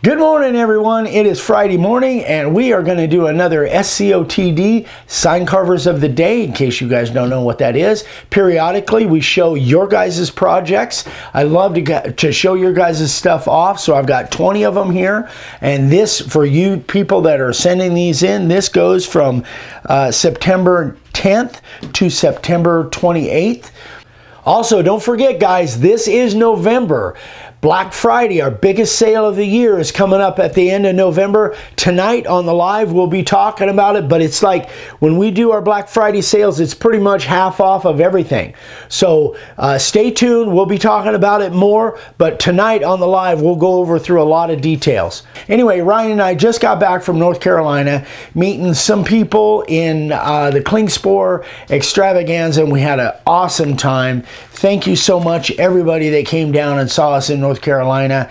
Good morning, everyone. It is Friday morning, and we are going to do another SCOTD sign carvers of the day, in case you guys don't know what that is. Periodically, we show your guys' projects. I love to show your guys' stuff off, so I've got 20 of them here. And this, for you people that are sending these in, this goes from September 10th to September 28th. Also, don't forget, guys, this is November. Black Friday, our biggest sale of the year, is coming up at the end of November. Tonight on the live, we'll be talking about it, but it's like when we do our Black Friday sales, it's pretty much half off of everything. So stay tuned. We'll be talking about it more, but tonight on the live, we'll go over through a lot of details. Anyway, Ryan and I just got back from North Carolina, meeting some people in the Klingspor extravaganza, and we had an awesome time. Thank you so much, everybody that came down and saw us in North Carolina.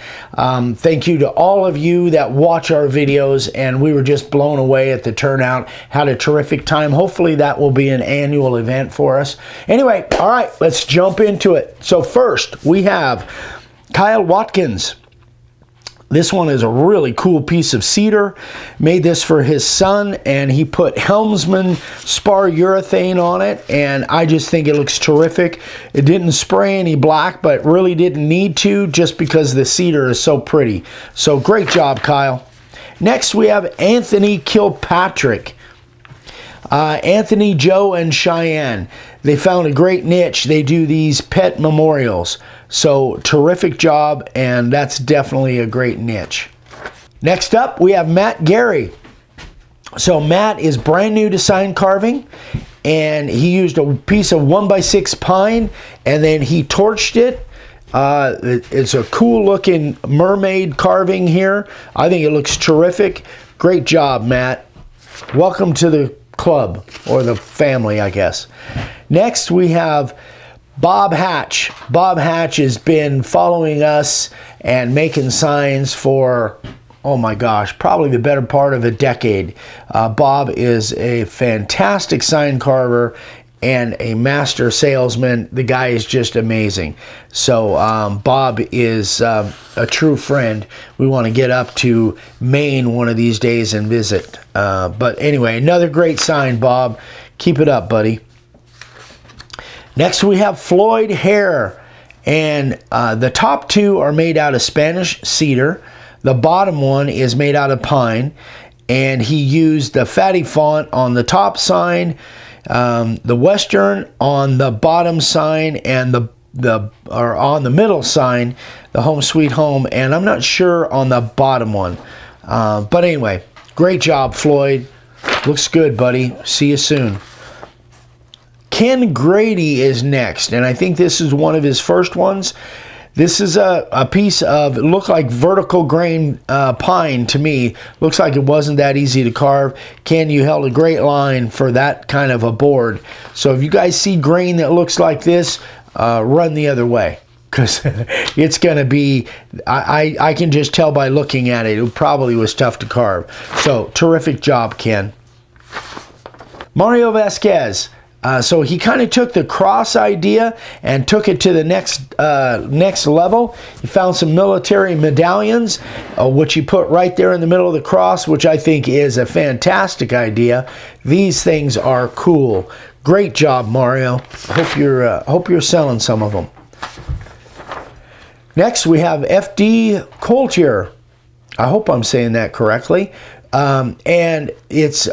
Thank you to all of you that watch our videos, and we were just blown away at the turnout. Had a terrific time. Hopefully that will be an annual event for us. Anyway, all right, let's jump into it. So first, we have Kyle Watkins. This one is a really cool piece of cedar. Made this for his son, and he put Helmsman spar urethane on it, and I just think it looks terrific. It didn't spray any black, but really didn't need to, just because the cedar is so pretty. So great job, Kyle. Next, we have Anthony Kilpatrick. Anthony, Joe, and Cheyenne. They found a great niche. They do these pet memorials. So terrific job, and that's definitely a great niche. Next up, we have Matt Gary. So Matt is brand new to sign carving, and he used a piece of 1x6 pine, and then he torched it. It's a cool looking mermaid carving here. I think it looks terrific. Great job, Matt. Welcome to the club, or the family, I guess. Next, we have Bob Hatch. Bob Hatch has been following us and making signs for, oh my gosh, probably the better part of a decade. Bob is a fantastic sign carver and a master salesman. The guy is just amazing. So Bob is a true friend. We want to get up to Maine one of these days and visit. But anyway, another great sign, Bob. Keep it up, buddy. Next, we have Floyd Hare, and the top two are made out of Spanish cedar. The bottom one is made out of pine, and he used the fatty font on the top sign, the Western on the bottom sign, and on the middle sign, the Home Sweet Home, and I'm not sure on the bottom one. But anyway, great job, Floyd. Looks good, buddy. See you soon. Ken Grady is next, and I think this is one of his first ones. This is a piece of, it looked like vertical grain pine to me. Looks like it wasn't that easy to carve. Ken, you held a great line for that kind of a board. So if you guys see grain that looks like this, run the other way, because it's going to be, I can just tell by looking at it, it probably was tough to carve. So terrific job, Ken. Mario Vasquez. So he kind of took the cross idea and took it to the next level. He found some military medallions, which he put right there in the middle of the cross, which I think is a fantastic idea. These things are cool. Great job, Mario. Hope you're selling some of them. Next, we have F.D. Coultier. I hope I'm saying that correctly. And it's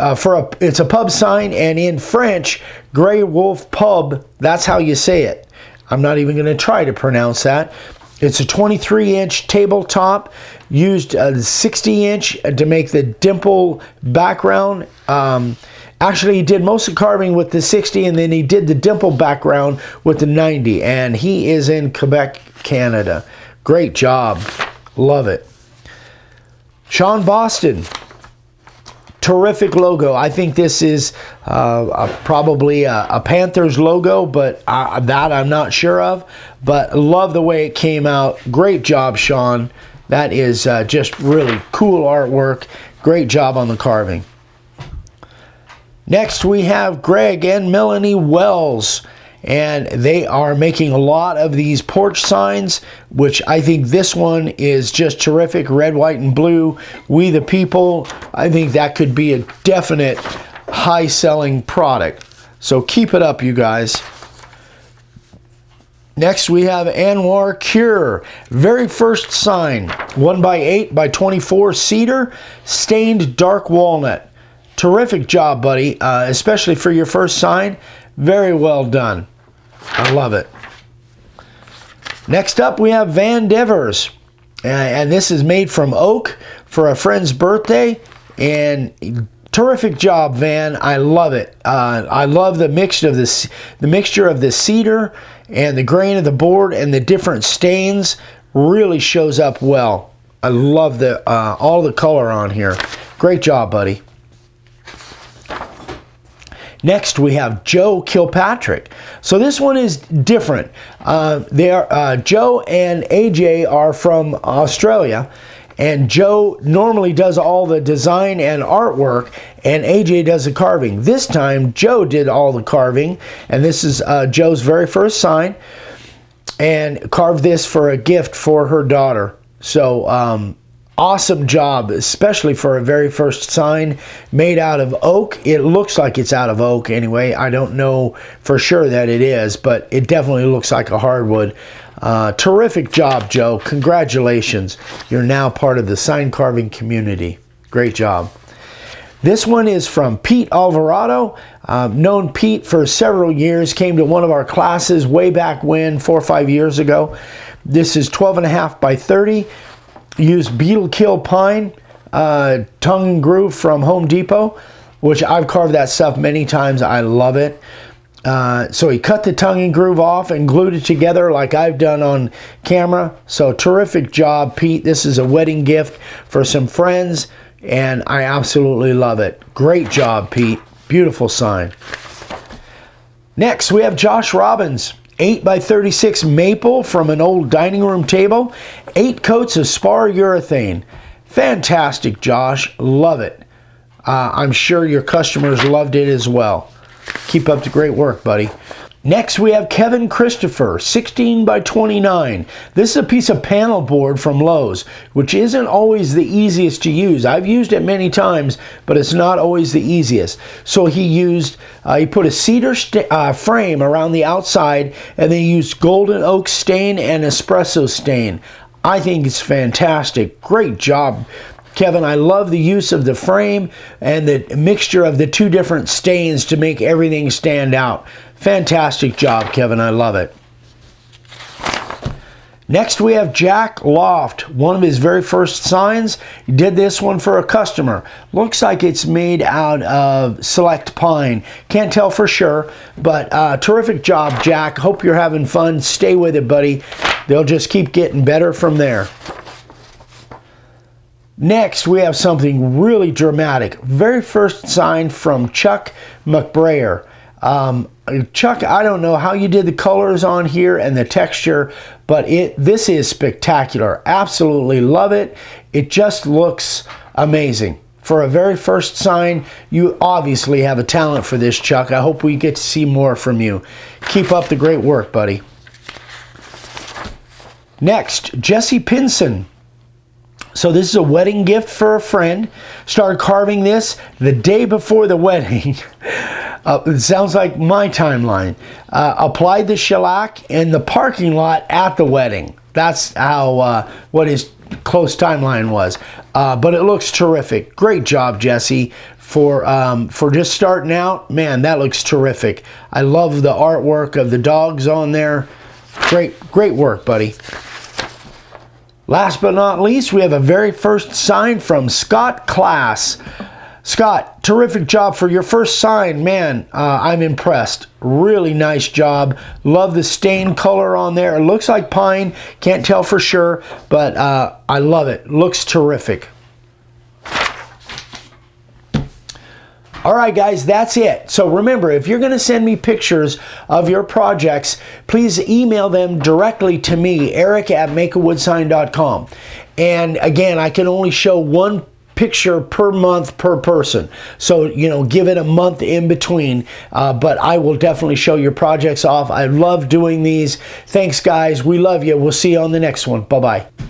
it's a pub sign, and in French, Grey Wolf Pub, that's how you say it. I'm not even going to try to pronounce that. It's a 23-inch tabletop, used a 60-inch to make the dimple background. Actually, he did most of the carving with the 60, and then he did the dimple background with the 90, and he is in Quebec, Canada. Great job. Love it. Sean Boston. Terrific logo. I think this is probably a Panthers logo, but that I'm not sure of. But love the way it came out. Great job, Sean. That is just really cool artwork. Great job on the carving. Next, we have Greg and Melanie Wells. and they are making a lot of these porch signs, which I think this one is just terrific. Red, white, and blue. We the people. I think that could be a definite high-selling product. So keep it up, you guys. Next, we have Anwar Cure. Very first sign, 1x8 by 24 cedar, stained dark walnut. Terrific job, buddy, especially for your first sign. Very well done. I love it. Next up, we have Van Devers. And this is made from oak for a friend's birthday. And terrific job, Van. I love it. I love the mixture of the cedar and the grain of the board and the different stains. Really shows up well. I love the all the color on here. Great job, buddy. Next, we have Joe Kilpatrick. So this one is different. Joe and AJ are from Australia. And Joe normally does all the design and artwork, and AJ does the carving. This time, Joe did all the carving, and this is Joe's very first sign, and carved this for a gift for her daughter. So, awesome job, especially for a very first sign made out of oak. It looks like it's out of oak anyway. I don't know for sure that it is, but it definitely looks like a hardwood. Terrific job, Joe. Congratulations. You're now part of the sign carving community. Great job. This one is from Pete Alvarado. Known Pete for several years. Came to one of our classes way back when, 4 or 5 years ago. This is 12.5 by 30. Used beetle kill pine, tongue and groove from Home Depot, which I've carved that stuff many times. I love it. So he cut the tongue and groove off and glued it together like I've done on camera. So terrific job, Pete. This is a wedding gift for some friends, and I absolutely love it. Great job, Pete. Beautiful sign. Next, we have Josh Robbins. 8 by 36 maple from an old dining room table. 8 coats of spar urethane. Fantastic, Josh. Love it. I'm sure your customers loved it as well. Keep up the great work, buddy. Next, we have Kevin Christopher, 16 by 29. This is a piece of panel board from Lowe's, which isn't always the easiest to use. I've used it many times, but it's not always the easiest. So he put a cedar frame around the outside, and they used golden oak stain and espresso stain. I think it's fantastic. Great job, Kevin. I love the use of the frame and the mixture of the 2 different stains to make everything stand out. Fantastic job, Kevin. I love it. Next, we have Jack Loft, one of his very first signs. He did this one for a customer. Looks like it's made out of select pine. Can't tell for sure, but terrific job, Jack. Hope you're having fun. Stay with it, buddy. They'll just keep getting better from there. Next, we have something really dramatic. Very first sign from Chuck McBrayer. Chuck, I don't know how you did the colors on here and the texture, but this is spectacular. Absolutely love it. It just looks amazing. For a very first sign, you obviously have a talent for this, Chuck. I hope we get to see more from you. Keep up the great work, buddy. Next, Jesse Pinson. So this is a wedding gift for a friend. Started carving this the day before the wedding. It sounds like my timeline. Applied the shellac in the parking lot at the wedding. That's how what his close timeline was. But it looks terrific. Great job, Jesse, for just starting out. Man, that looks terrific. I love the artwork of the dogs on there. Great work, buddy. Last but not least, we have a very first sign from Scott Class. Scott, terrific job for your first sign. Man, I'm impressed. Really nice job. Love the stain color on there. It looks like pine. Can't tell for sure, but I love it. Looks terrific. All right, guys, that's it. So remember, if you're going to send me pictures of your projects, please email them directly to me, eric@makeawoodssign.com. And again, I can only show one picture per month per person. So, you know, give it a month in between, but I will definitely show your projects off. I love doing these. Thanks, guys. We love you. We'll see you on the next one. Bye-bye.